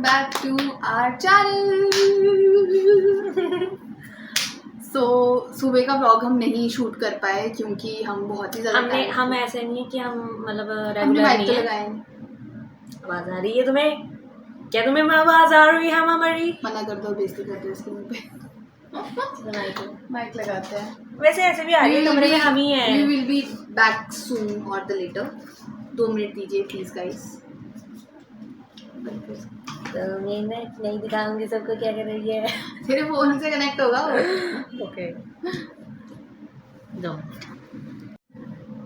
back to our channel. So सुबह का vlog हम नहीं शूट कर पाए क्योंकि हम बहुत ही ज़्यादा हम ऐसे नहीं है कि हम मतलब हमने रेगुलर माइक नहीं तो है। लगाए। आवाज़ आ रही है तुम्हें? क्या तुम्हें आवाज़ आ रही है हमारी? मना कर दो, बेइज्जती कर दो इसके मुंह पे। माइक लगाते हैं। वैसे ऐसे भी आ रही है, कमरे में हम ही हैं। We will be back soon or the later. 2 minute दीजिए प्लीज गाइस। तो मैं नहीं दिखाऊंगी सबको क्या कर रही है। तेरे फोन से कनेक्ट होगा वो। ओके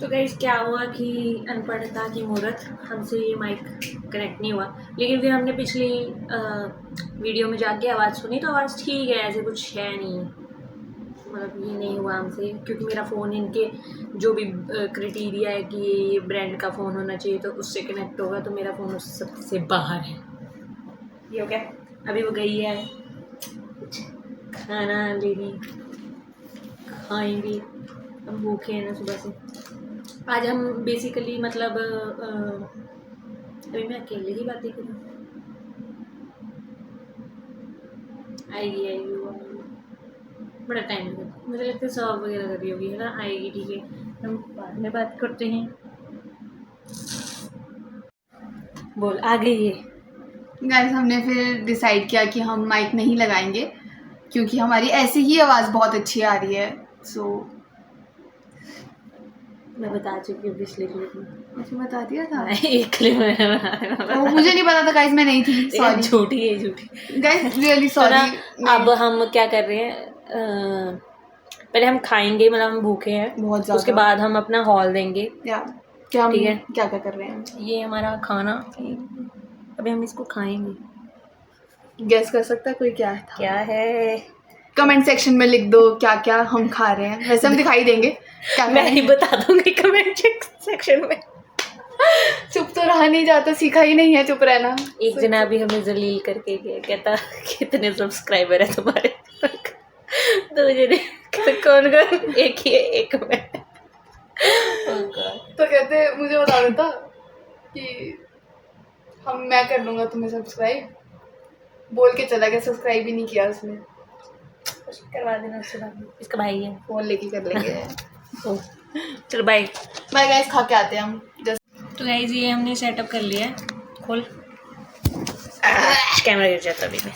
तो गाइस क्या हुआ कि अनपढ़ता की मूर्त हमसे ये माइक कनेक्ट नहीं हुआ, लेकिन फिर हमने पिछली वीडियो में जाके आवाज़ सुनी तो आवाज़ ठीक है, ऐसे कुछ है नहीं, मतलब ये नहीं हुआ हमसे क्योंकि मेरा फ़ोन इनके जो भी क्राइटेरिया है कि ये ब्रांड का फ़ोन होना चाहिए तो उससे कनेक्ट होगा, तो मेरा फ़ोन उस सबसे बाहर है। ये हो गया। अभी वो गई है कुछ खाना लेने, खाएंगे, हम भूखे हैं ना सुबह से। आज हम बेसिकली मतलब अभी मैं अकेले ही बातें करूँ। आएगी बड़ा टाइम लगेगा, मुझे लगता है सॉल्व वगैरह कर रही होगी, है ना? आएगी, ठीक है, हम बाद में बात करते हैं। बोल, आ गई है। गाइस हमने फिर डिसाइड किया कि हम माइक नहीं लगाएंगे क्योंकि हमारी ऐसे ही आवाज़ बहुत अच्छी आ रही है। सो मैं बता चुकी हूँ पिछले क्लिप में। मुझे बता दिया था एक क्लिप में मुझे नहीं पता था गाइस, मैं नहीं थी, सॉरी। झूठी है झूठी गाइस रियली सॉरी। अब हम क्या कर रहे हैं, पहले हम खाएंगे, मतलब हम भूखे हैं बहुत ज़्यादा। उसके बाद हम अपना हॉल देंगे। क्या हम ठीक है, क्या क्या कर रहे हैं? ये हमारा खाना, अभी हम इसको खाएंगे। गेस कर सकता है कोई क्या था? क्या है? कमेंट सेक्शन में लिख दो क्या क्या हम खा रहे हैं, वैसे हम दिखाई देंगे क्या मैं ही बता दूंगी कमेंट सेक्शन में। चुप तो रहा नहीं जाता, सीखा ही नहीं है चुप रहना। एक जना भी हमें जलील करके गया, कहता कितने सब्सक्राइबर है तुम्हारे? 2 जने। कौन कौन? एक ही है, एक में। तो कहते मुझे बता देता कि मैं कर लूंगा तुम्हें सब्सक्राइब, बोल के चला गया, सब्सक्राइब भी नहीं किया उसने। करवा देना उससे बाद में, इसका भाई है, फोन लेके कर लेंगे। चलो बाय बाय गाइस, खा के आते हैं हम। तो गाइस ये हमने सेटअप कर लिया है। खोल, कैमरा गिर जाता अभी में।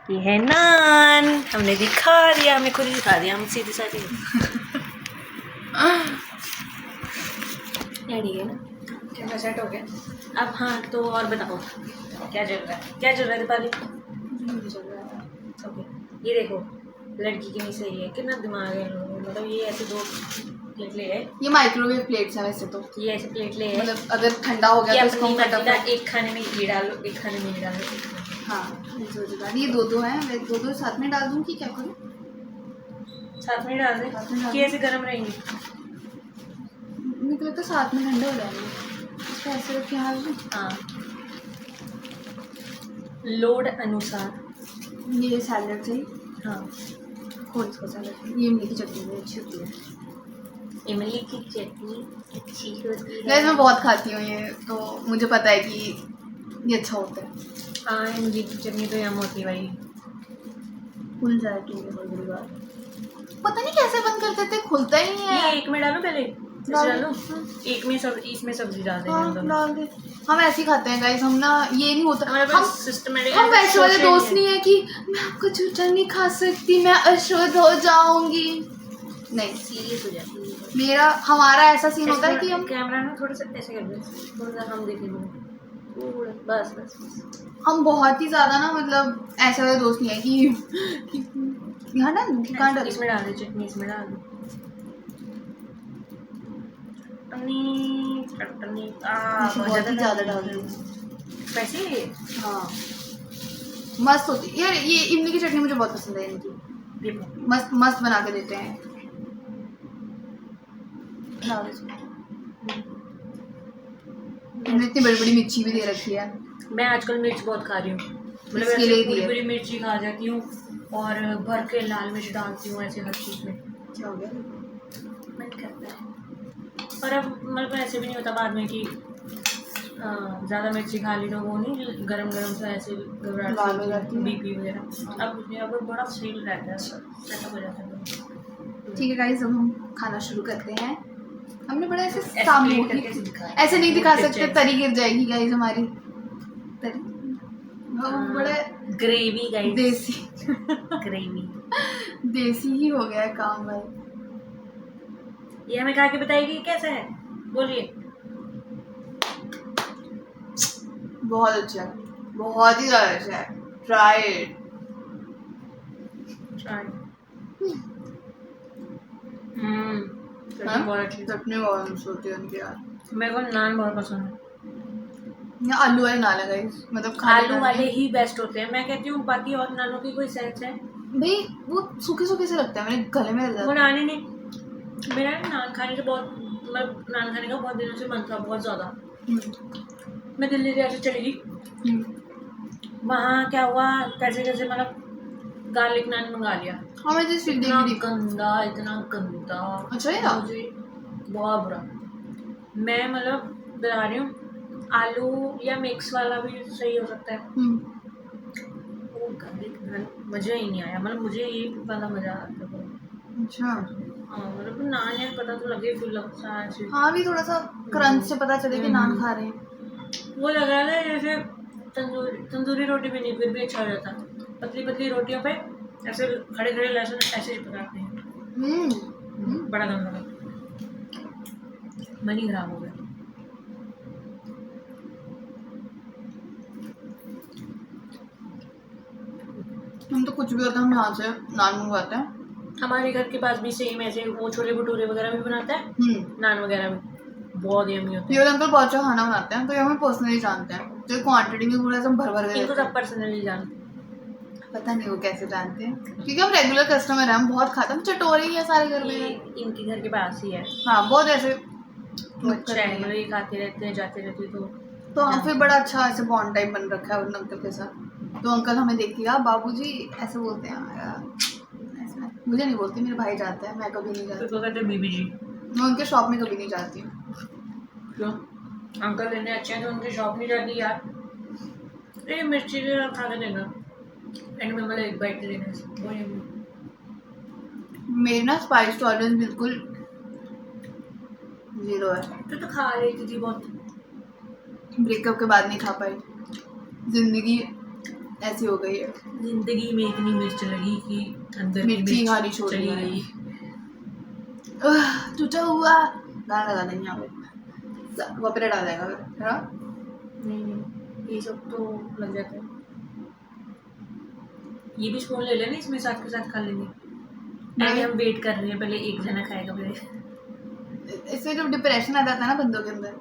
ये है नान, हमने दिखा दिया, हमें खुद ही दिखा दिया, हम सीधे साधे। ठीक है ना, कैमरा सेट हो गया। अब हाँ, तो और बताओ क्या चल रहा है? क्या चल रहा है दीपाली? चल रहा है। ओके, ये देखो लड़की की नहीं सही है, कितना दिमाग है इन लोगों को, मतलब ये ऐसे 2 प्लेट ले आए। ये माइक्रोवेव प्लेट्स है वैसे तो, ये ऐसे प्लेट ले आए, मतलब अगर ठंडा हो गया तो इसको हम फटाफट एक खाने में ये डालो, एक खाने में ये डालो। हाँ ये दो हैं, मैं दो साथ में डाल दूँ कि क्या करूँ? साथ में डाल दें कि ऐसे गर्म रहेंगे? मुझे लगता है साथ में ठंडे हो जाएंगे, इसको ऐसे रख के हाल में। हाँ, लोड अनुसार। ये सैलड से हाँ, खोल इसको सैलड। ये इमली की चटनी भी अच्छी होती है। इमली की चटनी अच्छी होती है। गाइस मैं बहुत खाती हूँ ये, तो मुझे पता है कि ये अच्छा होता है। हाँ, इमली की चटनी तो यम होती है भाई। खुल जाएगी ये बहुत बड़ी बात। पता नहीं कैसे बंद करते थे, खुलता ही नहीं है। ये एक में डालो, पहले डालो, एक में सब, इसमें सब्जी डाल देंगे। हाँ, डाल दे। हम ऐसे ही खाते हैं गाइस, हम ना ये नहीं होता, हम सिस्टमेटिक, हम वैसे वाले दोस्त नहीं है कि मैं आपका जूठा नहीं खा सकती, मैं अशुद्ध हो जाऊंगी। नहीं, सीरियस हो जाती है मेरा हमारा ऐसा सीन होता है कि हम कैमरा ना थोड़ा सा ऐसे कर दे, थोड़ा सा हम देखेंगे, बस बस बस। हम बहुत ही ज्यादा ना, मतलब ऐसे वाले दोस्त नहीं है कि यहाँ ना कहाँ डाल, इसमें डाल दे चटनी, इसमें डाल दे चटनी। बहुत ही ज्यादा डाल दूँ वैसे। हाँ, मस्त होती है यार, ये इमली की चटनी मुझे बहुत पसंद है इनकी, मस्त मस्त बना के देते हैं। इतनी बड़ी बड़ी मिर्ची भी दे रखी है। मैं आजकल मिर्च बहुत खा रही हूँ, मतलब ऐसे बड़ी मिर्ची खा जाती हूँ और भर के लाल मिर्च डालती हूँ ऐसे हर चीज़ में। क्या हो गया? मन करता है, और अब मतलब ऐसे भी नहीं होता बाद में कि ज़्यादा मिर्ची खा ली तो वो नहीं गरम गरम से ऐसे घबराहट लाल हो जाती है। बीपी वगैरह। अब मुझे अब बड़ा फील रहता है, सेटअप हो जाता है। ठीक है गाइस, अब हम खाना शुरू करते हैं। हमने बड़ा ऐसे ऐसे सामूहिक, करके दिखाया। ऐसे नहीं दिखा वो गिर सकते, जाएगी। तरी गिर जाएगी गाइस हमारी तरी। हम बड़े ग्रेवी गाइस, देसी ग्रेवी। देसी ही हो गया है काम भाई। ये हमें खा के बताइए कैसा है, बोलिए। बहुत अच्छा है, बहुत ही ज़्यादा अच्छा है। Try it. चटनी बहुत अच्छी। चटनी बहुत अच्छी होती है उनकी यार। मेरे को नान बहुत पसंद है। ये आलू वाले नान है गाइस, मतलब खाने आलू नान वाले नहीं। ही बेस्ट होते हैं, मैं कहती हूँ बाकी और नानों की कोई सेंस है भाई वो सूखे सूखे से लगता है, मेरे गले में लग वो जाता है। नान ही नहीं। मेरा ना नान खाने से बहुत, मतलब नान खाने का बहुत दिनों से मन था, बहुत ज़्यादा। मैं दिल्ली जैसे चली गई, वहाँ क्या हुआ, कैसे कैसे मतलब गार्लिक नान मंगा लिया। हाँ मैं जिस इतना देखी थी। गंदा, इतना गंदा। अच्छा है मुझे बहुत बुरा। मैं मतलब बता रही हूँ, आलू या मिक्स वाला भी सही हो सकता है। वो गार्लिक नान मज़ा ही नहीं आया, मतलब मुझे ये वाला मज़ा आता है। अच्छा हाँ मतलब नान है, पता तो लगे फुल सा ऐसे। हाँ, भी थोड़ा सा क्रंच से पता चले कि नान खा रहे हैं। वो लग रहा था जैसे तंदूरी रोटी भी नहीं, फिर भी अच्छा हो जाता। पतली पतली रोटियों पे ऐसे खड़े खड़े लहसुन ऐसे पकाते हैं। बड़ा गंदा लगा, मन ही खराब हो गया। हम तो कुछ भी होता है हम यहाँ से नान मंगवाते हैं। हमारे घर के पास भी सेम ऐसे वो छोले भटूरे वगैरह भी बनाता है, नान वगैरह भी बहुत यम्मी होते हैं। ये अंकल बहुत अच्छा खाना बनाते हैं, तो ये हमें पर्सनली जानते हैं, तो क्वांटिटी में पूरा एकदम भर भर के इनको देते हैं। सब पर्सनली जानते हैं। पता नहीं वो कैसे जानते हैं, क्योंकि हम रेगुलर कस्टमर हैं, हम बहुत खाते हैं, हम चटोरे ही है सारे घर ये में। इनके घर के पास ही है, हाँ बहुत ऐसे तो अच्छा है, मतलब ये खाते रहते हैं जाते रहते तो हम फिर बड़ा अच्छा ऐसे बॉन्ड टाइप बन रखा है उन अंकल के साथ। तो अंकल हमें देख लिया, बाबूजी ऐसे बोलते हैं यार, ऐसे मुझे नहीं बोलते, मेरे भाई जाते हैं, मैं कभी नहीं जाती। तो कहते हैं बीबी जी। मैं उनके शॉप में कभी नहीं जाती। क्यों? अंकल इतने अच्छे हैं तो उनकी शॉप नहीं जाती यार। ये मिर्ची के साथ खा के देना, एंड में मतलब एक बाइट लेना वो यम्मी। मेरी ना स्पाइस टॉलरेंस बिल्कुल 0 है। तो खा लेती थी बहुत। ब्रेकअप के बाद नहीं खा पाई, जिंदगी ऐसी हो गई है। जिंदगी में इतनी मिर्च लगी कि अंदर की मिर्ची खानी मिर्च छोड़ चली दी गई। टूटा हुआ गाना लगा देंगे यहाँ पे, कॉपीराइट आ जाएगा फिर, है ना? नहीं ये सब तो लग जाता है। ये भी स्पून ले लेना, इसमें साथ के साथ खा लेंगे। एंड हम वेट कर रहे हैं, पहले एक जना खाएगा फिर। इसमें जब डिप्रेशन आ जाता है ना बंदों के अंदर,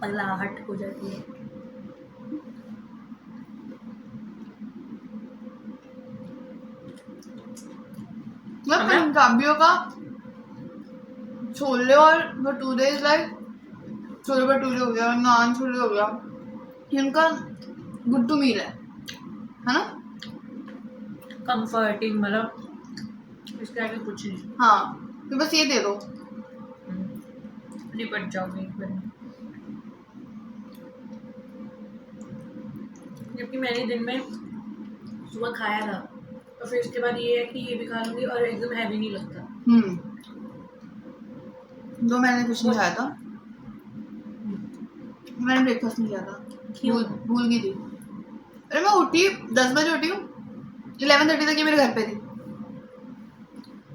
पगलाहट हो जाती है। पंजाबियों का छोले और भटूरे इज लाइक, छोले भटूरे हो गया, नान छोले हो गया, इनका गुड टू मील है ना? कंफर्टिंग, मतलब इसके आगे कुछ नहीं। हाँ तो बस ये दे दो, निपट जाओगे एक बार। जबकि मैंने दिन में सुबह खाया था, तो फिर इसके बाद ये है कि ये भी खा लूँगी और एकदम हैवी नहीं लगता। तो मैंने कुछ नहीं खाया था, मैंने ब्रेकफास्ट नहीं किया था, भूल गई थी। अरे मैं उठी 10 बजे उठी हूँ, 11:30 तक ये मेरे घर पे थी।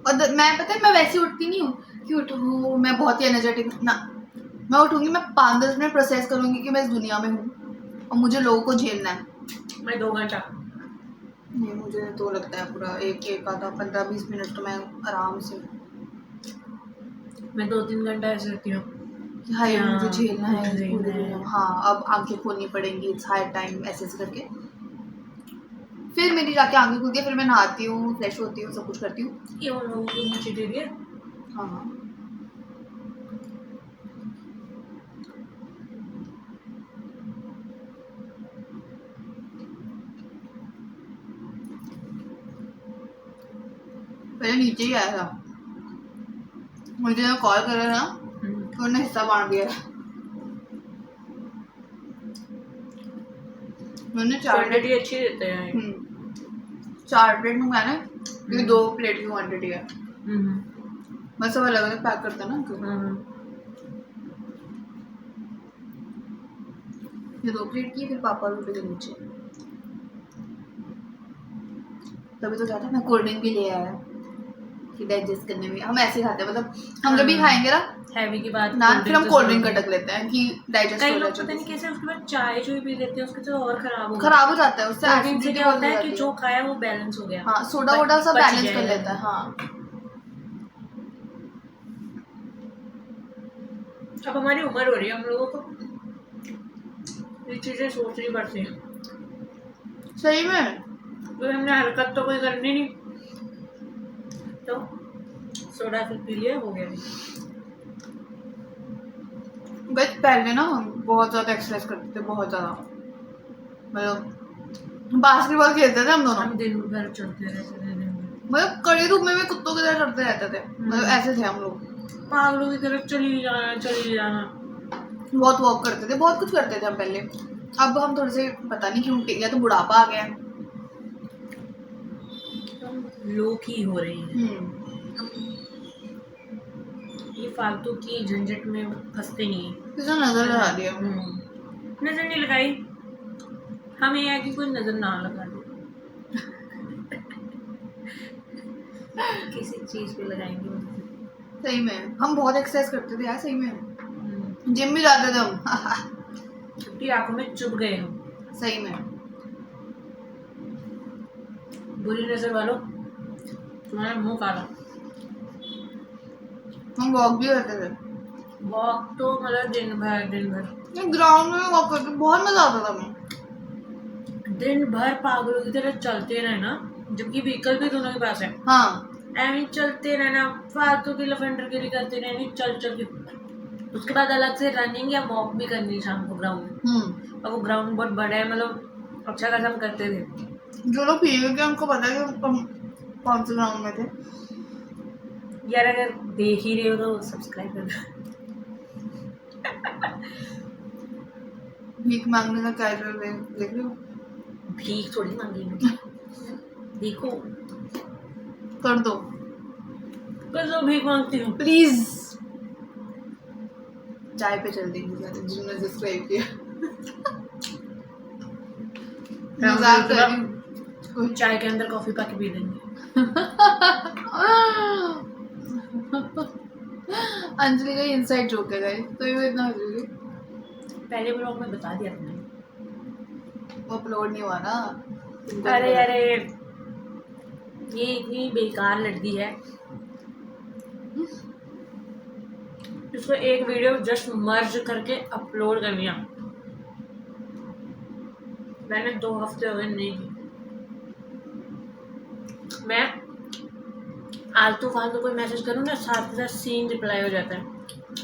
और मैं पता है मैं वैसे उठती नहीं हूँ कि उठूँ मैं बहुत ही एनर्जेटिक ना, मैं उठूँगी, मैं 5-10 मिनट प्रोसेस करूँगी कि मैं इस दुनिया में हूँ और मुझे लोगों को झेलना है। मैं 2 घंटा नहीं, मुझे तो लगता है पूरा एक आधा 15-20 मिनट तो मैं आराम से, मैं 2-3 घंटा ऐसे रहती हूँ। हाय मुझे झेलना है झेलना पूरी है। दुनिया। हाँ अब आंखें खोलनी पड़ेंगी, इट्स हाई टाइम, ऐसे ऐसे करके फिर मेरी जाके आंखें खुलती है, फिर मैं नहाती हूँ, फ्रेश होती हूँ, सब कुछ करती हूँ। ये उन लोगों को नीचे दे दिया। हाँ पहले नीचे ही आया था, मुझे कॉल कर रहा था तो उन्होंने हिस्सा बांट दिया। मैंने 4 क्वांटिटी प्लेट अच्छी देते हैं। 4 प्लेट मंगाया ना, क्योंकि 2 प्लेट की क्वांटिटी है। बस सब अलग अलग पैक करते हैं ना। ये 2 प्लेट की, फिर पापा रोटी के नीचे। तभी तो कहता है मैं कोल्ड ड्रिंक भी ले आया कि डाइजेस्ट करने में। हम ऐसे खाते हैं, मतलब हम जब भी खाएंगे ना हैवी की बात ना, फिर हम कोल्ड ड्रिंक तो कटक लेते हैं कि डाइजेस्ट कई हो लोग जाए। पता नहीं कैसे उसके बाद चाय जो भी लेते हैं उसके तो और खराब हो जाता है उससे। कोल्ड ड्रिंक से एसिडिटी क्या बहुत होता हो है कि जाती जो है। खाया वो बैलेंस हो गया। हाँ, सोडा वोडा सब बच बैलेंस कर जाएगा। लेता है। हाँ, अब हमारी उम्र हो रही है, हम लोगों को ये चीजें सोचनी पड़ती हैं। सही में। तो हमने हरकत तो कोई करनी नहीं, तो सोडा फिर पी लिया, हो गया। बस पहले ना हम बहुत ज्यादा एक्सरसाइज करते थे, बहुत ज्यादा। मतलब बास्केटबॉल खेलते थे हम दोनों। हम दिन भर चलते रहते थे, दिन भर मतलब कड़ी धूप में भी कुत्तों की तरह चढ़ते रहते थे। मतलब ऐसे थे हम लोग, पागलों की तरफ चली जाना। बहुत वॉक करते थे, बहुत कुछ करते थे हम पहले। अब हम थोड़े से पता नहीं क्यों, या तो बुढ़ापा आ गया है। लो की हो रही है, ये फालतू की झंझट में फंसते नहीं है। किसी नजर लगा दिया। नजर नहीं लगाई, हमें यह है कि कोई नजर ना लगा दे। किसी चीज पे लगाएंगे नजर। सही में हम बहुत एक्सरसाइज करते थे यार, सही में। जिम भी जाते थे हम। छुट्टी आंखों में चुभ गए हम, सही में। बुरी नजर वालों, तुम्हारा मुंह काला। हम वॉक भी करते थे। वॉक तो मतलब दिन भर ग्राउंड में वॉक करते, बहुत मजा आता था हमें। दिन भर पागलों की तरह चलते रहना, जबकि व्हीकल भी दोनों के पास है। हाँ, ऐਵੇਂ चलते रहना, फालतू की लफंडरगिरी करते रहनी, चल के। उसके बाद अलग से रनिंग या वॉक भी करनी शाम को ग्राउंड में। और वो ग्राउंड बहुत बड़ा है, मतलब अच्छा खासा हम करते थे। जो लोग पी गए उनको पता है कि हम कौन से ग्राउंड में थे। यार अगर देख ही रहे हो तो सब्सक्राइब कर दो। भीख मांगने का क्या देख रहे हो? भीख थोड़ी मांगी मैं। देखो कर दो भीख मांगती हूँ प्लीज। चाय पे चल देंगे सारे जिन्होंने सब्सक्राइब किया। मजाक कर रही हूँ। चाय के अंदर कॉफी पा के पी लेंगे। अंजलि का इनसाइड जोक है गाइस, तो ये इतना हंसी। पहले ब्लॉग में बता दिया तुमने, वो अपलोड नहीं हुआ ना। अरे ये इतनी बेकार लड़की है, इसको एक वीडियो जस्ट मर्ज करके अपलोड कर दिया। मैंने 2 हफ्ते हो गए नहीं की। मैं आलतू फालतू कोई मैसेज करूँ ना, साथ के साथ सीन रिप्लाई हो जाता है।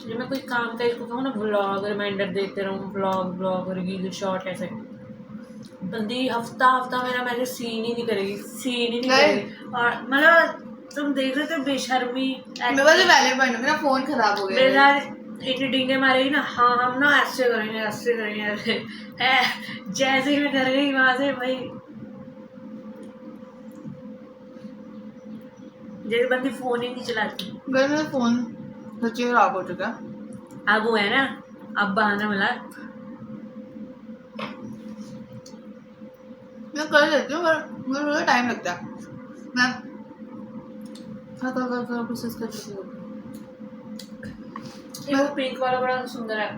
जब मैं कोई काम का इसको कहूँ ना, व्लॉग रिमाइंडर देते रहूँ, व्लॉग रील शॉर्ट ऐसे, बंदी हफ्ता मेरा मैसेज सीन ही नहीं करेगी। और मतलब तुम देख रहे थे बेशर्मी। मेरे पास वैलिड पॉइंट है, मेरा फोन खराब हो गया मेरे साथ इतनी डींगे मारेगी ना, हाँ हम ना ऐसे करेंगे ऐसे है। जैसे ही मैं कर गई वहां से भाई, जैसे बंदी फोन ही नहीं चलाती। मेरा फोन सच्ची खराब हो चुका। अब वो है ना, अब बहाना मिला। मैं कर लेती हूँ पर मुझे थोड़ा टाइम लगता है। मैं थोड़ा प्रोसेस करती हूँ। वो पिंक वाला बड़ा सुंदर है,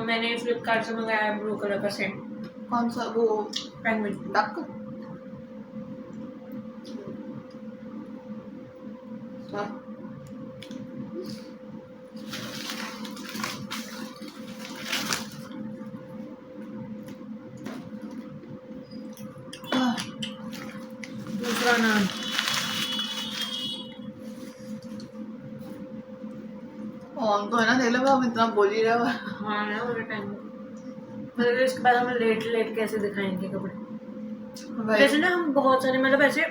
मैंने फ्लिपकार्ट से मंगाया है, ब्लू कलर का सेम। कौन सा? वो पेंगुइन डक। दूसरा नाम ऑन तो है ना, देख लो हम इतना बोल ही रहे हो। हाँ ना, वो टाइम मतलब इसके बाद हमें लेट कैसे दिखाएंगे कपड़े। वैसे ना हम बहुत सारे मतलब ऐसे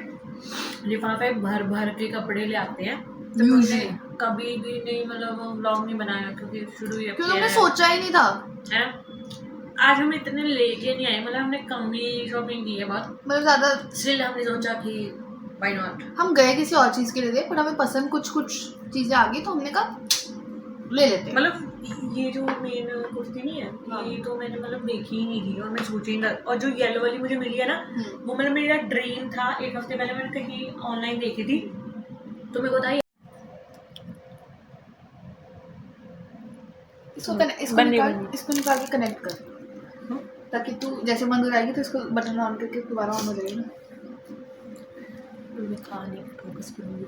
लिफाफे भर के कपड़े ले आते हैं, तो हमने कभी भी नहीं मतलब व्लॉग नहीं बनाया, क्योंकि शुरू ही क्योंकि हमने सोचा ही नहीं था। है आज हम इतने लेके नहीं आए, मतलब हमने कम ही शॉपिंग की है बहुत, मतलब ज़्यादा इसलिए हमने सोचा कि व्हाई नॉट। हम गए किसी और चीज़ के लिए थे, पर हमें पसंद कुछ चीज़ें आ गई तो हमने कहा ले लेते हैं। मतलब ये जो मेन कुर्ती नहीं है, हाँ। ये तो मैंने मतलब देखी ही नहीं थी और मैं सोची नहीं, और जो येलो वाली मुझे मिली है ना, वो मतलब मेरा ड्रीम था। एक हफ्ते पहले मैंने कहीं ऑनलाइन देखी थी, तो मेरे को था इसको निकाल के कनेक्ट कर, ताकि तू जैसे बंद हो जाएगी तो इसको बटन ऑन करके दोबारा ऑन हो जाएगी ना। खाने पे फोकस करूँगी।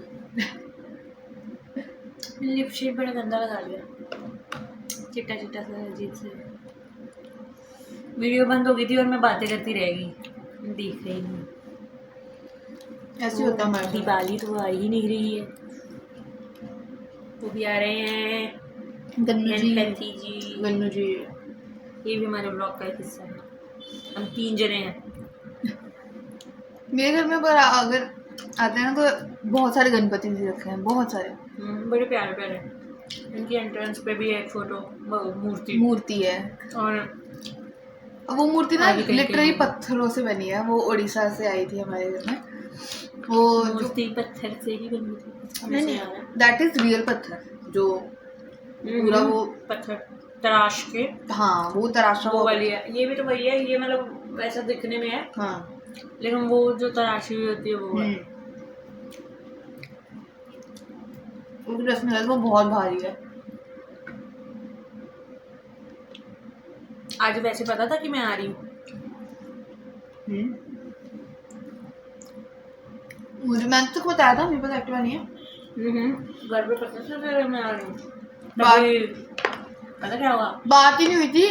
लिप शेड बड़ा गंदा लगा लिया, चिट्टा चिट्टा सा अजीब से। वीडियो बंद हो गई थी और मैं बातें करती रह गई, देख रही नहीं। ऐसे होता है हमारे साथ। दिवाली तो आ ही नहीं रही है, वो भी आ रहे हैं गन्नू गणपति जी। गन्नू जी ये भी हमारे ब्लॉग का एक हिस्सा है, हम 3 जने हैं। मेरे घर में पर अगर आते हैं ना तो बहुत सारे गणपति जी रखे हैं, बहुत सारे। बड़े प्यारे प्यारे। इनकी एंट्रेंस पे भी एक फोटो मूर्ति है, और वो मूर्ति ना आगे कहीं लिटरली कहीं। पत्थरों से बनी है, वो उड़ीसा से आई थी हमारे घर में। वो जो मूर्ति पत्थर से ही बनी थी, नहीं, दैट इज रियल पत्थर, जो पूरा वो पत्थर तराश के, हाँ वो तराशा वो हुआ वाली है। ये भी तो वही है, ये मतलब वैसा दिखने में है, हाँ। लेकिन वो जो तराशी हुई होती है वो है। उनकी रसमलाई वो बहुत भारी है। आज वैसे पता था कि मैं आ रही हूँ, मुझे मैंने तो बताया था, मेरे पास एक्टिवा नहीं है। घर पे पता था फिर मैं आ रही हूँ, बात पता क्या हुआ? बात ही नहीं हुई थी।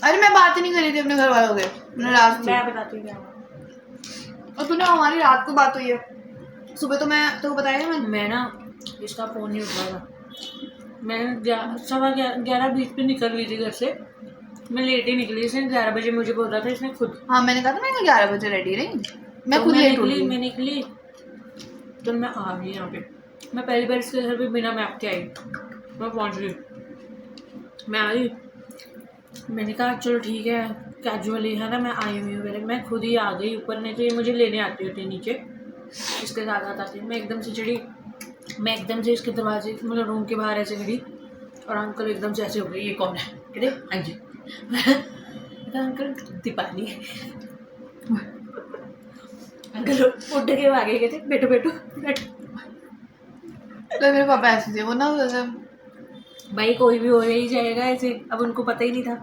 अरे मैं बात ही नहीं करी थी अपने घर वालों से, मैंने रात मैं बताती हूँ क्या हुआ। और तूने हमारी रात को बात हुई है, सुबह तो मैं तो बताया मैं ना इसका फ़ोन नहीं उठा था, मैं 11:20 पे निकल गई थी घर से। मैं लेट ही निकली, इसने 11 बजे मुझे बोल रहा था इसने खुद। हाँ मैंने कहा था मैं 11 बजे रेडी रही, मैं तो खुद लेट निकली, हुई। मैं निकली तो मैं आ गई यहाँ पे। मैं पहली बार इसके घर पे बिना मैप के आई, मैं पहुँच गई। मैं आई, मैंने कहा चलो ठीक है कैजुअली है ना, मैं आई हुई हूँ। मैं खुद ही आ गई ऊपर, नहीं तो ये मुझे लेने आती होती नीचे, इसके साथ आता थी। मैं एकदम से चढ़ी, मैं एकदम से इसके दरवाजे मतलब रूम के बाहर ऐसे खड़ी, और अंकल एकदम से ऐसे हो गए, ये कौन है? कहते हाँ जी। अंकल दीपाली। अंकल उठ के भागे, कहते बैठो बैठो बैठो। तो मेरे पापा ऐसे थे, वो ना भाई कोई भी हो ही जाएगा ऐसे, अब उनको पता ही नहीं था।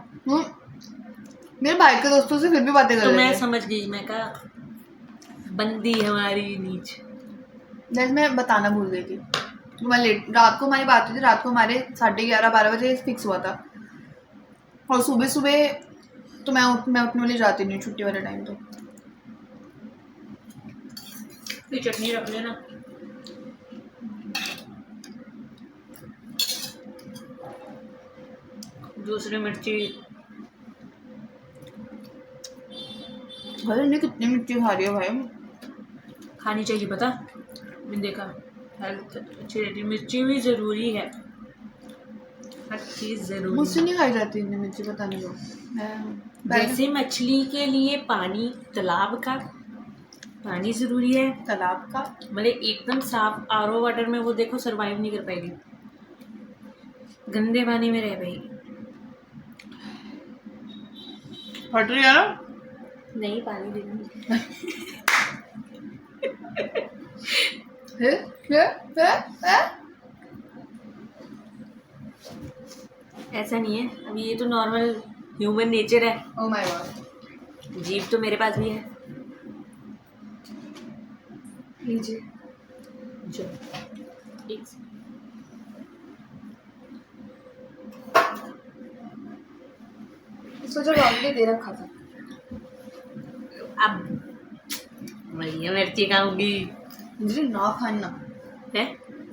मेरे भाई के दोस्तों से फिर भी बातें कर तो रहे मैं थे। समझ गई, मैं कहा बंदी हमारी नीच। जैसे मैं बताना भूल गई थी, मैं लेट, रात को हमारी बात हुई थी, रात को हमारे 11:30-12 बजे फिक्स हुआ था, और सुबह सुबह तो मैं उठने वाली जाती नहीं छुट्टी वाले टाइम। तो ये चटनी रख लेना। दूसरी मिर्ची, भाई ने कितनी मिर्ची खा रही है भाई। खानी चाहिए, पता मैंने देखा हेल्थ अच्छी रहती है, मिर्ची भी ज़रूरी है, हर चीज़ ज़रूरी मुझसे है। नहीं खाई जाती इतनी मिर्ची, पता नहीं क्यों। जैसे मछली के लिए पानी, तालाब का पानी ज़रूरी है, तालाब का मतलब एकदम साफ आरओ वाटर में वो देखो सरवाइव नहीं कर पाएगी, गंदे पानी में रह पाएगी। फट रही है ना? नहीं पानी दे दूँगी। ऐसा नहीं है, अभी ये तो नॉर्मल ह्यूमन नेचर है। ओह माय गॉड, जीभ तो मेरे पास भी है। लीजिए। जो एक इसको जब ऑलरेडी दे रखा था। अब मैं मिर्ची खाऊंगी मुझे ना खाना है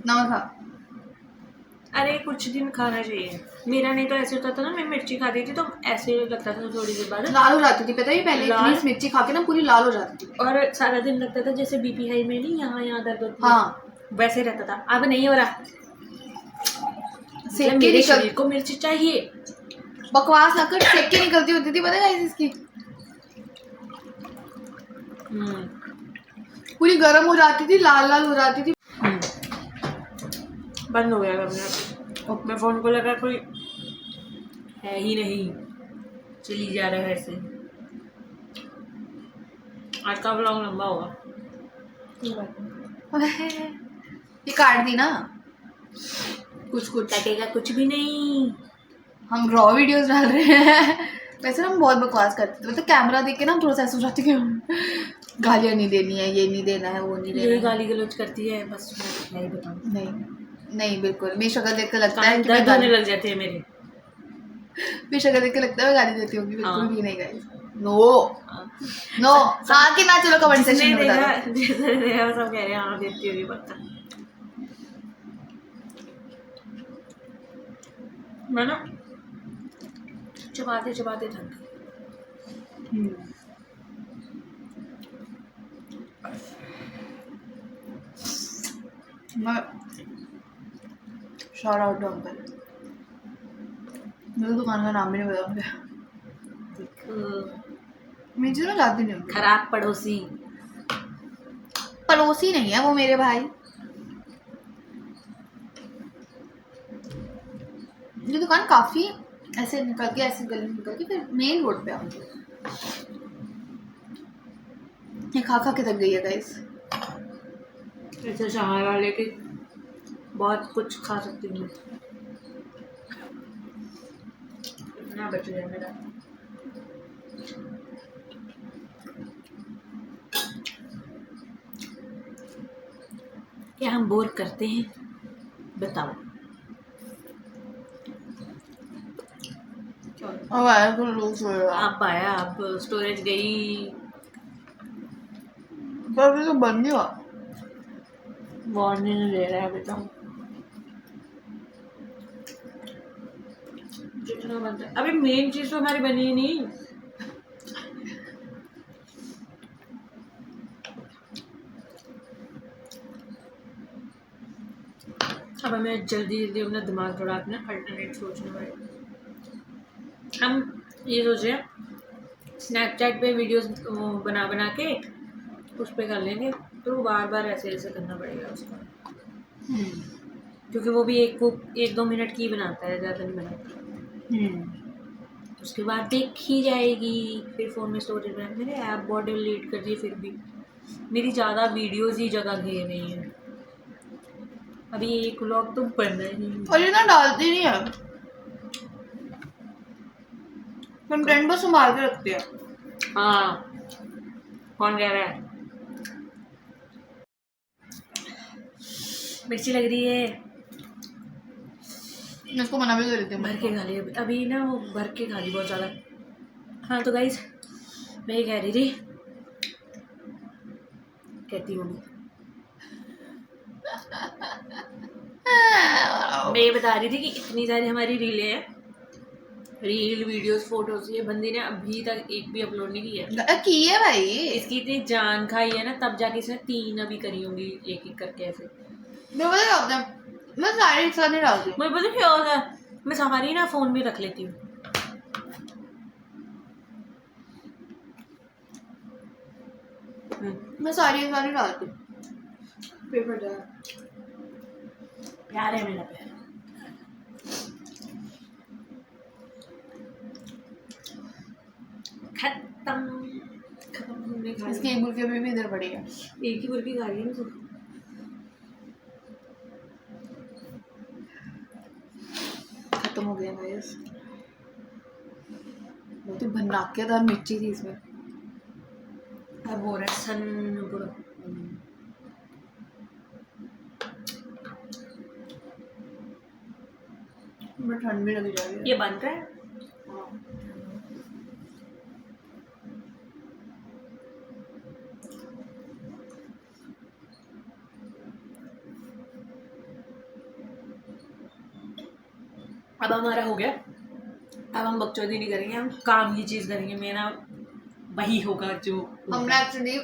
ना खा। अरे कुछ दिन खाना चाहिए, मेरा नहीं तो ऐसे होता था ना, मैं मिर्ची खाती थी तो ऐसे लगता था थोड़ी देर बाद लाल हो जाती थी, पता है पहले लाल? इतनी मिर्ची खा के ना पूरी लाल हो जाती थी, और सारा दिन लगता था जैसे बीपी हाई में नहीं यहाँ दर्द होती है, हाँ वैसे रहता था। अब नहीं हो रहा, सेक के मेरे निकल शरीर को मिर्ची चाहिए। बकवास ना कर, सेक के निकलती होती थी, पता है गाइस इसकी। पूरी गर्म हो जाती थी, लाल लाल हो जाती थी। बंद हो गया करना। मैं फोन को लगा कोई है ही नहीं, चली जा रहा है ऐसे। आज का व्लॉग लंबा होगा। ये काट दी ना, कुछ कटेगा कुछ भी नहीं। हम रॉ वीडियोस डाल रहे हैं। वैसे ना हम बहुत बकवास करते थे, मतलब कैमरा देख के ना प्रोसेस हो जाती है कि गालियाँ नहीं देनी है, ये नहीं देना है, वो नहीं देना यही है। गाली गलौज करती है बस, मैं क्या ही बताऊँ। नहीं बिल्कुल, मेरी शक्ल देख कर लगता है कि दर्द मैं होने लग जाते हैं मेरे। मेरी शक्ल देख के लगता है मैं गाली देती होंगी, बिल्कुल हाँ। भी नहीं गाइस। नो हाँ कि ना, चलो कमेंट सेक्शन में बता दो। जिसने देखा वो सब कह रहे हैं हाँ देती होगी पक्का। मैं ना चबाते चबाते थक गई। शॉट आउट टू अंकल, मेरे दुकान का नाम भी नहीं बताऊंगा। मैं ना जाती नहीं हूँ। खराब पड़ोसी। पड़ोसी नहीं है वो मेरे भाई। ये दुकान काफी ऐसे निकल के, ऐसे गली में निकल के फिर मेन रोड पे आऊंगी। ये खा खा के थक गई है गाइस। ऐसे सहारा लेके बहुत कुछ खा सकती हूँ। इतना बच गया मेरा। क्या हम बोर करते हैं बताओ। अब आया तो लूज हो रहा। आप आया, आप स्टोरेज गई। पर अभी तो बंद नहीं हुआ। वार्निंग ले रहा है अभी तो। जितना बनता है अभी मेन चीज तो हमारी बनी ही नहीं। अब हमें जल्दी जल्दी अपना दिमाग थोड़ा अपना अल्टरनेट सोचने पड़ेगा। हम ये सोच रहे हैं स्नैपचैट पे वीडियोस बना बना के उस पर कर लेंगे, तो बार बार ऐसे ऐसे करना पड़ेगा उसको। क्योंकि वो भी एक दो मिनट की बनाता है, ज़्यादा नहीं बनाता। उसके बाद देख ही जाएगी, फिर फ़ोन में स्टोरेज में मैंने ऐप बहुत डिलीट कर दी, फिर भी मेरी ज़्यादा वीडियोस ही जगह घेर रही हैं। अभी एक व्लॉग तो बनना ही नहीं। और ये ना डालती नहीं है, कंटेंट बस संभाल के रखते हैं। हाँ, कौन कह रहा है? मिर्ची लग रही है। मैं इसको मना भी कर देती हूँ। भर के खा ली अभी ना, वो भर के खा ली बहुत ज़्यादा। हाँ तो गाइस, मैं ये कह रही थी, कहती हूँ मैं ये बता रही थी कि इतनी सारी हमारी रीलें हैं, रील वीडियोस फोटोज, ये बंदी ने अभी तक एक भी अपलोड नहीं किया। की है भाई, इसकी इतनी जान खाई है ना, तब जाके इसने 3 अभी करी होंगी एक एक करके ऐसे। मैं पता क्या होता है, मैं सारे एक साथ नहीं डालती। मुझे पता क्या होता है, मैं सारी ना फोन में रख लेती हूँ। मैं सारी डालती हूँ। पेपर जा प्यार है मेरा प्यार। खत्म हमने खा इसकी एक बुल्की अभी भी इधर पड़ी है। एक ही बुल्की खा रही है ना। खत्म हो गया गाइस। बहुत ही भनकाकेदार मिर्ची थी इसमें। अब हो रहा है सन पूरा। मैं ठंड भी लगी जा रही है। ये बन रहा है। अब हमारा हो गया, अब हम बकचोदी नहीं करेंगे, हम काम की चीज़ करेंगे। मेरा वही होगा जो हमने एक्चुअली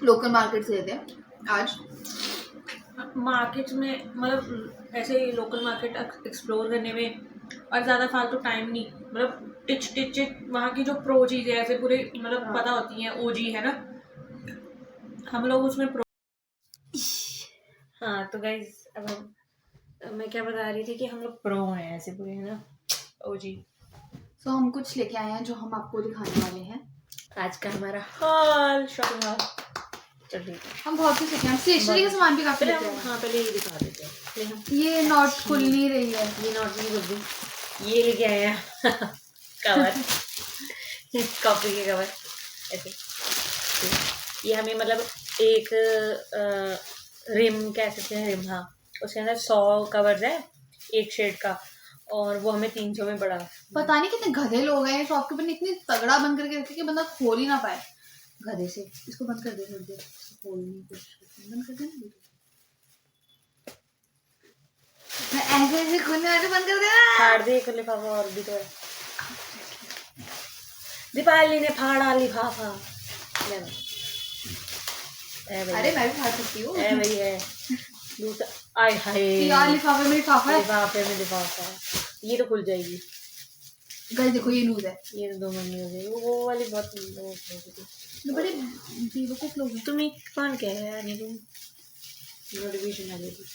लोकल मार्केट से थे आज। मार्केट में, मतलब ऐसे लोकल मार्केट एक्सप्लोर करने में और ज़्यादा फालतू टाइम नहीं, मतलब टिच वहाँ की जो प्रो चीज़ें ऐसे पूरे मतलब पता होती हैं, ओजी है ना, हम लोग उसमें प्रो। हाँ तो गाइज अब मैं क्या बता रही थी कि हम लोग प्रो हैं ऐसे पूरे, है ना, ओजी। तो हम कुछ लेके आए हैं जो हम आपको दिखाने वाले हैं आज का हमारा हॉल, शॉपिंग हॉल। चल ठीक है, हम बहुत कुछ लेके आए हैं, स्टेशनरी का सामान भी काफी पहले लेके हम, आए हैं। हाँ पहले ये दिखा देते हैं, पहले हम ये नॉट खुल नहीं रही है। ये नॉट नहीं बुद्धि, ये लेके आए हैं कवर कॉपी के कवर ऐसे। ये हमें मतलब एक रिम कह सकते हैं, रिम, हाँ, उसके अंदर 100 कवर्स है एक शेड का, और वो हमें 300 में पड़ा। पता नहीं कितने गधे लोग हैं शॉपकीपर ने इतनी तगड़ा बंद करके रखा कि बंदा खोल ही ना पाए गधे से। इसको बंद कर दे थोड़ी देर, खोलने की कोशिश करते हैं, बंद कर देना। मैं ऐसे ऐसे खोलने वाले बंद कर देना। फाड़ दे एक लिफाफा, और भी तो है, दीपाली ने फाड़ा लिफाफा। अरे मैं भी फाड़ सकती हूँ। ए भाई है दूसरा, आय हाय यार लिफाफे में लिफाफा है। लिफाफे में लिफाफा है, ये तो खुल जाएगी। गाइस देखो ये न्यूज़ है। ये तो 2 महीने हो गए, वो वाली बहुत लोग ये बड़े बेवकूफ लोग हैं। तुम्हें कौन कह रहा है तुम नोटिफिकेशन आ जाएगी।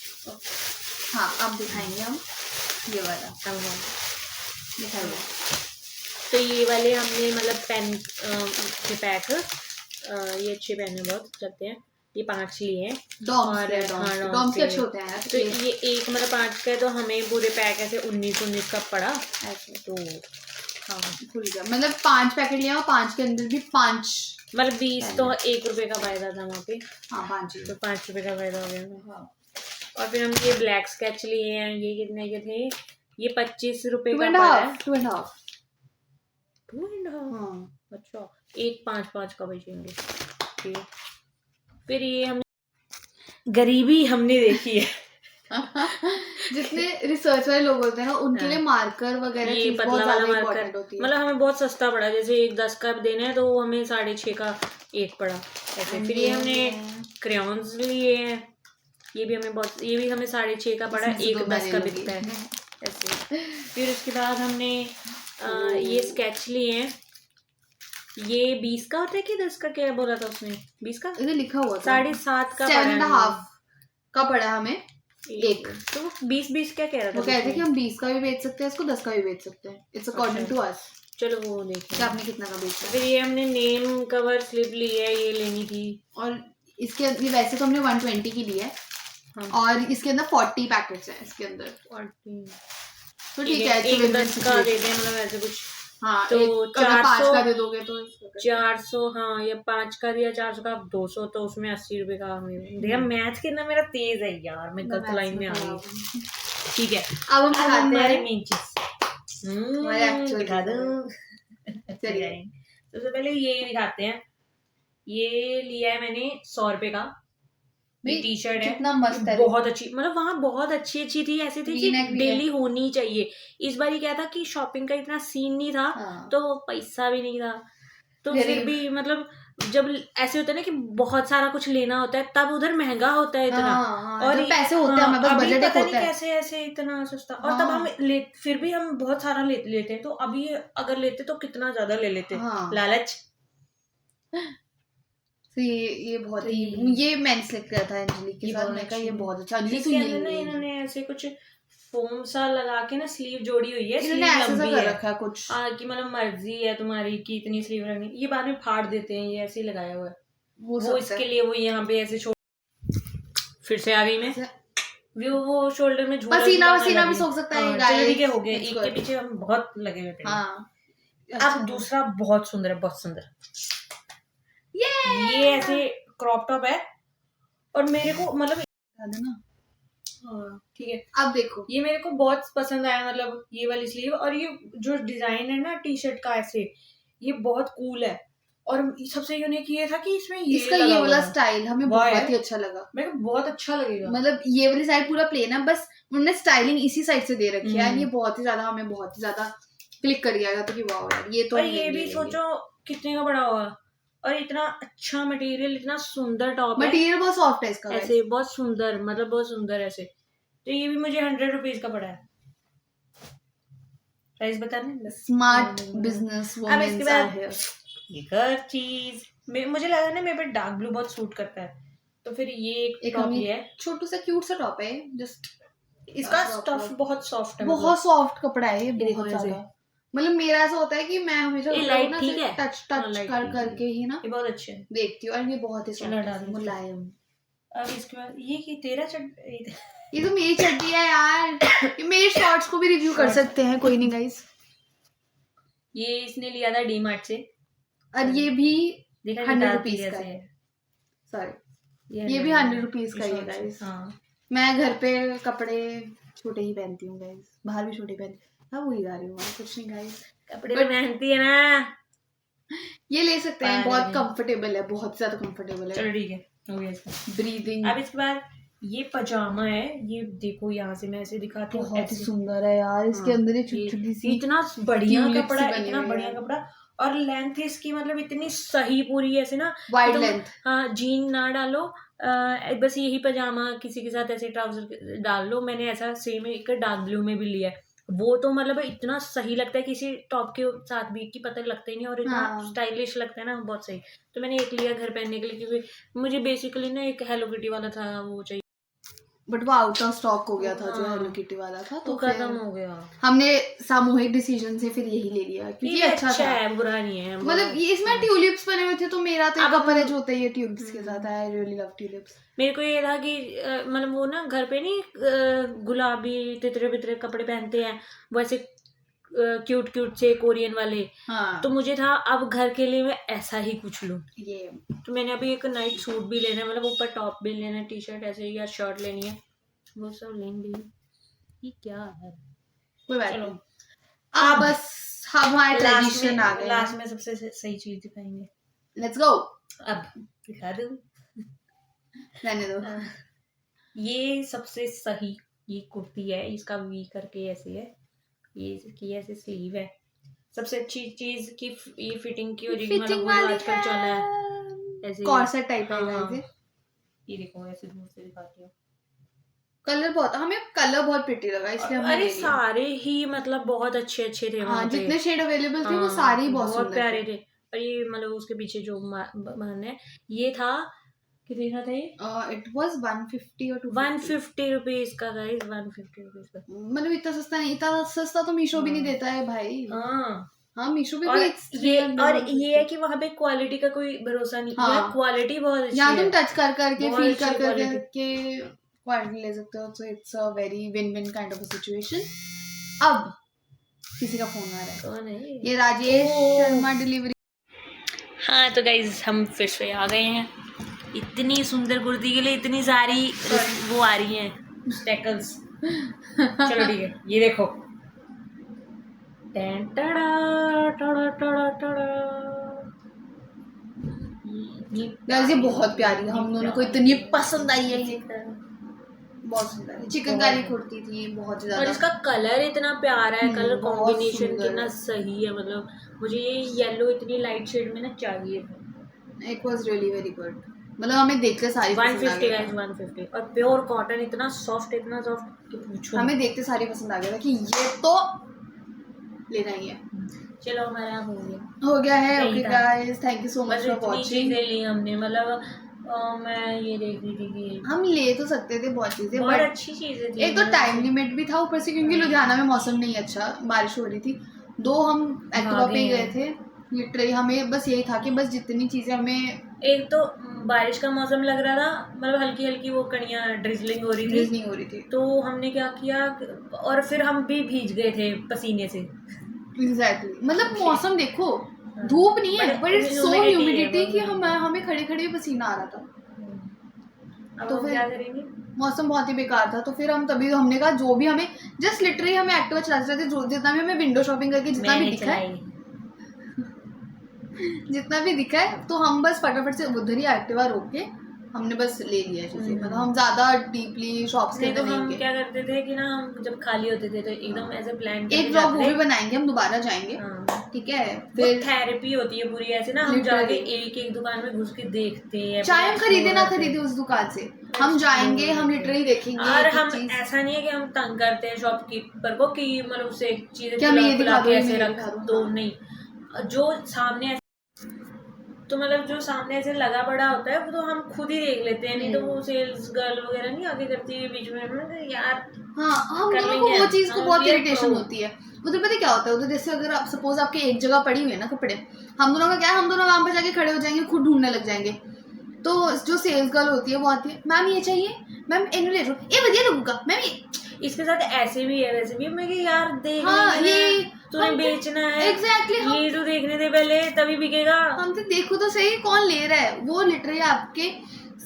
हाँ अब दिखाएंगे हम ये वाला, दिखाइए। तो ये वाले हमने मतलब पेन के पैक, ये अच्छे पेन है, बहुत चलते हैं। ये 5 लिए हैं, डॉम्स के अच्छे होते हैं यार। तो ये एक मतलब 5 का है, तो हमें पूरे पैक ऐसे 19 का पड़ा ऐसे। तो हाँ खुल गया, मतलब 5 पैकेट लिया और 5 के अंदर भी 5 मतलब 20, तो 1 रुपए का फायदा था वहाँ पे। हाँ 5 तो 5 रुपए का फायदा हो गया। हाँ। और फिर हम ये ब्लैक स्केच लिए हैं, ये कितने के थे, ये 25 रुपए का 2.5 पड़ा है। 2.5 हाँ अच्छा, एक 5 का बचेंगे। ठीक है, फिर ये हमने गरीबी हमने देखी है जितने रिसर्च वाले लोग होते हैं ना उनके लिए मार्कर वगैरह ये चीज बहुत पतला वाला ज्यादा मार्कर इम्पोर्टेंट होती है। मतलब हमें बहुत सस्ता पड़ा, जैसे एक 10 का देना है तो वो हमें 6.5 का एक पड़ा ऐसे। फिर ये हमने क्रेयॉन्स लिए हैं, ये भी हमें बहुत, ये भी हमें 6.5 का पड़ा, एक 10 का बिकता है ऐसे। फिर उसके बाद हमने ये स्केच लिए हैं, ये 20 का होता है कि 10 का, क्या बोला था उसने, 20 का, इधर लिखा हुआ था 7.5 का 7.5 का पड़ा हमें एक। तो 20 क्या कह रहा था वो कहते हैं कि हम 20 का भी बेच सकते हैं, इसको 10 का भी बेच सकते हैं। It's according to us. चलो वो देखते कि आपने कितना का बेचा। फिर ये हमने नेम कवर स्लिप ली है, ये लेनी थी। और इसके ये वैसे तो हमने 120 की ली है। हाँ। और इसके अंदर 40 पैकेट्स हैं इसके अंदर। 40 तो ठीक है, एक 10 का दे दें मतलब ऐसे कुछ। हाँ तो 5 का दे दोगे तो 400, हाँ, या 5 का दिया 400 का 200, तो उसमें 80 रुपए का हमें दिया। मैथ कितना मेरा तेज है यार, मैं गलत लाइन में आ गई। ठीक है, अब हम दिखाते हैं मेन चीज, दिखा दूं। चलिए सबसे पहले ये दिखाते हैं। ये लिया है मैंने 100 रुपए का, टी शर्ट है, कितना मस्त है, बहुत अच्छी, मतलब वहाँ बहुत अच्छी थी, ऐसी थी कि डेली होनी चाहिए। इस बार क्या था कि शॉपिंग का इतना सीन नहीं था, तो पैसा भी नहीं था, तो फिर भी मतलब जब ऐसे होता है ना कि बहुत सारा कुछ लेना होता है, तब उधर महंगा होता है इतना। और पैसे होते हैं, बस बजट पता नहीं कैसे ऐसे इतना सस्ता। और तब हम फिर भी हम बहुत सारा लेते हैं, तो अभी अगर लेते तो कितना ज्यादा ले लेते। लालच। तो ये बहुत ही, ये मैंने सेलेक्ट किया था अंजलि के साथ। मैं कहा ये बहुत अच्छा। अंजलि तो ये ना इन्होंने ऐसे कुछ फोम सा लगा के ना स्लीव जोड़ी हुई है, स्लीव लंबी है रखा कुछ कि मतलब मर्जी है तुम्हारी कि इतनी स्लीव रखनी। ये बाद में फाड़ देते हैं, ये ऐसे ही लगाया हुआ है वो इसके लिए। वो यहाँ पे ऐसे फिर से आ गई मैं वो शोल्डर में पसीना भी सोख सकता है। चलो ठीक है, हो गया। एक के पीछे हम बहुत लगे हुए थे। अब दूसरा बहुत सुंदर है, बहुत सुंदर। ये ऐसे क्रॉप टॉप है, और मेरे को मतलब ठीक है, अब देखो ये मेरे को बहुत पसंद आया, मतलब ये वाली स्लीव। और ये जो डिजाइन है ना टी शर्ट का ऐसे, ये बहुत कूल है। और सबसे यूनिक ये था कि इसमें इसका ये वाला स्टाइल हमें बहुत ही अच्छा लगा। मेरे को बहुत अच्छा लगेगा, मतलब ये वाली साइड पूरा प्लेन है, बस उन्होंने स्टाइलिंग इसी साइड से दे रखी है। ये बहुत ही ज्यादा हमें बहुत ही ज्यादा क्लिक कर गया था कि वाओ यार ये तो। और ये भी सोचो कितने का बड़ा होगा, और इतना अच्छा मटेरियल, इतना सुंदर टॉप है। मटेरियल बहुत सॉफ्ट है इसका, ऐसे बहुत सुंदर, मतलब बहुत सुंदर ऐसे। तो ये भी मुझे 100 रुपीज का पड़ा है। प्राइस बताने स्मार्ट बिजनेस अब वुमेन इसके बाद एक और चीज मुझे लगा ना मेरे पे डार्क ब्लू बहुत सूट करता है, तो फिर ये एक टॉप लिया है, छोटू सा क्यूट सा टॉप है जस्ट। इसका स्टफ बहुत सॉफ्ट है, बहुत सॉफ्ट कपड़ा है ये, देखो बहुत ऐसे। ज्यादा। मतलब मेरा ऐसा होता है कि मैं हमेशा ये कपड़ों लाइट को ना ठीक है, टच लाइट कर ठीक करके ही ना ये बहुत अच्छे है। देखती हूँ, और ये बहुत ही चलो soft डाल है, दो। मुलायम। अब इसके बाद ये कि तेरा ये तो मेरी चड्डी है यार। ये मेरे शॉर्ट्स को भी रिव्यू कर सकते हैं, कोई नहीं गाइस। ये इसने लिया था डीमार्ट से, और ये भी देखा 100 रुपीज का है। सॉरी, ये भी 100 रुपीज का ही है गाइस। मैं घर पे कपड़े छोटे ही पहनती हूँ गाइस, बाहर भी छोटे पहनती हूँ। हाँ वही गा रही हूँ, कुछ नहीं गाइस। कपड़े तो पहनती है ना, ये ले सकते हैं, बहुत कंफर्टेबल है, बहुत ज्यादा कंफर्टेबल है। चलो ठीक है, हो गया इसका ब्रीदिंग। अब इसके बाद ये पजामा है, ये देखो यहाँ से मैं ऐसे दिखाती हूँ, बहुत ही सुंदर है यार। इसके अंदर ये छोटी सी इतना बढ़िया tulips कपड़ा, बने इतना हुए बढ़िया हैं। कपड़ा, और लेंथ इसकी मतलब इतनी सही पूरी ऐसे ना, वाइड तुम लेंथ। हाँ जीन ना डालो, बस यही पजामा किसी के साथ ऐसे ट्राउजर डाल लो। मैंने ऐसा सेम एक डार्क ब्लू में भी लिया है, वो तो मतलब इतना सही लगता है किसी टॉप के साथ भी कि पता लगता ही नहीं, और इतना स्टाइलिश लगता है ना, बहुत सही। तो मैंने एक लिया घर पहनने के लिए, क्योंकि मुझे बेसिकली ना एक हेलो किटी वाला था वो चाहिए, बट वो आउट ऑफ स्टॉक हो गया था जो हेलो किटी वाला था, तो खत्म हो गया। हमने सामूहिक डिसीजन से फिर यही ले लिया, क्योंकि ये अच्छा था, है, बुरा नहीं है। मतलब इसमें ट्यूलिप्स बने हुए थे, तो मेरा तो कपड़े जो होता है ये ट्यूलिप्स के साथ है। I really love tulips. मेरे को ये था कि मतलब वो ना घर पे नहीं गुलाबी तितरे बितरे कपड़े पहनते हैं, वैसे क्यूट क्यूट से कोरियन वाले। हाँ। तो मुझे था अब घर के लिए मैं ऐसा ही कुछ लूं। ये तो मैंने अभी एक नाइट सूट भी लेना है, मतलब ऊपर टॉप भी लेना है, टी शर्ट ऐसे या शर्ट लेनी है, वो सब लेंगे। ये क्या है, कोई बात चलो नहीं। अब बस हमारे ट्रेडिशन आ गए। लास्ट में सबसे सही चीज दिखाएंगे। Let's go. अब दिखा दूं, रहने दो। ये सबसे सही ये कुर्ती है, इसका वी करके ऐसे है, ये इसकी ऐसे स्लीव है। सबसे अच्छी चीज की ये फिटिंग की हो जाएगी, मतलब वो आजकल चला है ऐसे कॉर्सेट टाइप है गाइस। ये देखो ऐसे दूर से दिखाती हूँ, कलर बहुत प्रिटी लगा, इसलिए हमने अरे सारे ही मतलब बहुत अच्छे थे। हाँ, जितने शेड अवेलेबल थे वो सारे ही बहुत प्यारे थे। और ये मतलब उसके पीछे जो मन है, ये था कितने का था ये? इट वाज 150 और 150 रुपीज का गाइस, 150 रुपीज का। मतलब इतना सस्ता नहीं, इतना सस्ता तो मीशो भी नहीं देता है भाई। हाँ मीशो पे भी ये है कि वहाँ पे क्वालिटी का कोई भरोसा नहीं है, क्वालिटी बहुत अच्छी है। यहाँ तुम टच कर करके फील कर करके क्वालिटी ले सकते हो, so it's a very win win kind of a situation. अब किसी का फोन आ रहा है, कौन है ये राजेश शर्मा डिलीवरी। हाँ तो गाइज हम फिर से आ गए हैं। इतनी सुंदर कुर्ती के लिए इतनी सारी वो आ रही हैं स्टेकल्स। चलो ठीक है, ये देखो ये बहुत प्यारी है, हम दोनों को इतनी पसंद आई है। ये बहुत सुंदर है, चिकनकारी कुर्ती थी बहुत ज्यादा, और इसका कलर इतना प्यारा है, कलर कॉम्बिनेशन कितना सही है। मतलब मुझे ये येलो इतनी लाइट शेड में ना चाहिए था। It was really very good, मतलब हमें देखते सारी 150 गाइस, 150 और प्योर कॉटन, इतना सॉफ्ट कि पूछो। हमें देखते सारी पसंद आ गया था कि ये तो लेना ही है। चलो हमारा हो गया है। Okay guys, thank you so much for watching. ली हमने, मतलब मैं ये देख रही थी कि हम ले तो सकते थे बहुत चीजें, बहुत अच्छी चीजें थी। एक तो टाइम लिमिट भी था ऊपर से, क्योंकि लुधियाना में मौसम नहीं अच्छा, बारिश हो रही थी। हम एक्टिवा पे गए थे लिटरली, हमें बस यही था कि बस जितनी चीजें हमें, एक तो बारिश का मौसम लग रहा था, मतलब हल्की हल्की वो कणियां ड्रिजलिंग हो रही थी, तो हमने क्या किया, और फिर हम भी भीग गए थे पसीने से। एग्जैक्टली, मतलब मौसम देखो, धूप नहीं है बट इट्स सो ह्यूमिडिटी कि हमें खड़े खड़े पसीना आ रहा था। तो फिर क्या करेंगे, मौसम बहुत ही बेकार था, तो फिर हमने कहा जो भी हमें जस्ट लिटरली हमें एक्टिवा चलाते रहते, जितना भी हमें विंडो शॉपिंग करके जितना भी दिखा है तो हम बस फटाफट से उधर ही एक्टिवा रोक के हमने बस ले लिया चीजें, हम्म। मतलब हम ज्यादा डीपली शॉप्स के नहीं तो अंदर नहीं हम गए। क्या करते थे कि ना, हम जब खाली होते थे तो एकदम ऐसे प्लान एक व्लॉग वो भी बनाएंगे, हम दोबारा जाएंगे, ठीक है। फिर थेरेपी होती है पूरी ऐसे ना, हम जाके Literally. एक एक दुकान में घुस के देखते हैं, चाहे हम पूरा खरीदे ना explore करते खरीदे हैं। उस दुकान से, हम जाएंगे, हम लिटरली देखेंगे और एक हम चीज, ऐसा नहीं है कि हम तंग करते हैं शॉपकीपर को कि मतलब उसे चीजें क्या मैं ये खुला दिखा दूं, के ये ऐसे मैं ये रख दिखा दूं, दो, हाँ। नहीं। जो सामने तो मतलब जो सामने ऐसे लगा पड़ा होता है वो तो हम खुद ही देख लेते हैं, नहीं तो वो सेल्स गर्ल वगैरह नहीं आगे करती है बीच में, यार हाँ, हम कर दोनों को लेंगे, वो चीज को हम बहुत we are इरिटेशन pro। होती है। उधर पता है क्या होता है, उधर जैसे अगर आप सपोज आपके एक जगह पड़ी हुई है ना कपड़े, हम दोनों का क्या है, हम दोनों वहां पर जाके खड़े हो जाएंगे, खुद ढूंढने लग जाएंगे। तो जो सेल्स गर्ल होती है वो आती है, मैम ये चाहिए, मैम इन्हें ले लो, ये बढ़िया लगूगा मैम, ये इसके साथ ऐसे भी है वैसे भी है। मैं कि यार देख हाँ, लेंगे ना, ये तूने हम बेचना है, एग्जैक्टली ये तो देखने दे पहले तभी बिकेगा। हम तो देखो तो सही कौन ले रहा है, वो लिटरली आपके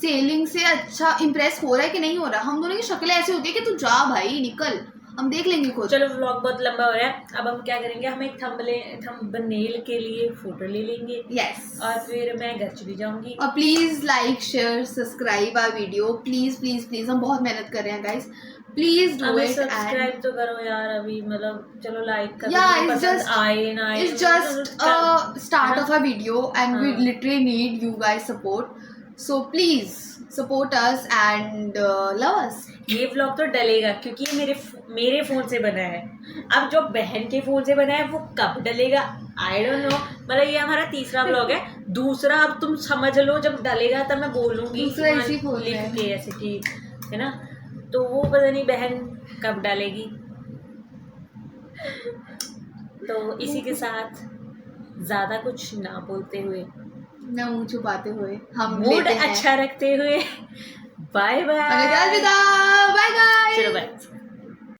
सेलिंग से अच्छा इंप्रेस हो रहा है कि नहीं हो रहा। हम दोनों की शक्लें ऐसी होती है कि तू जा भाई निकल, हम देख लेंगे खुद। चलो व्लॉग बहुत लंबा हो रहा है, अब हम क्या करेंगे, हम एक थंबनेल के लिए फोटो ले लेंगे, यस, और फिर मैं घर चली जाऊंगी। और please like share subscribe our video, please please please, हम बहुत मेहनत कर रहे हैं गाइस, प्लीज डू हमें इट। सब्सक्राइब तो करो यार अभी, मतलब चलो लाइक कर Yeah, दो, it's पसंद just- आए ना आए, It's just a start of a video and we हाँ। literally need you guys support, so please support us and love us. ये व्लॉग तो डलेगा क्योंकि ये मेरे फोन से बना है। अब जो बहन के फोन से बना है वो कब डलेगा आई डोंट नो। मतलब ये हमारा तीसरा व्लॉग है, दूसरा अब तुम समझ लो जब डलेगा तब मैं बोलूंगी दूसरा इसी फोन लिख में के ऐसे कि, है ना, तो वो पता नहीं बहन कब डालेगी। तो इसी के साथ ज्यादा कुछ ना बोलते हुए, ना मुंह छुपाते हुए, हम मूड लेते हैं अच्छा रखते हुए, बाय बाय। अलविदा, बाय गाइस। चलो बाय।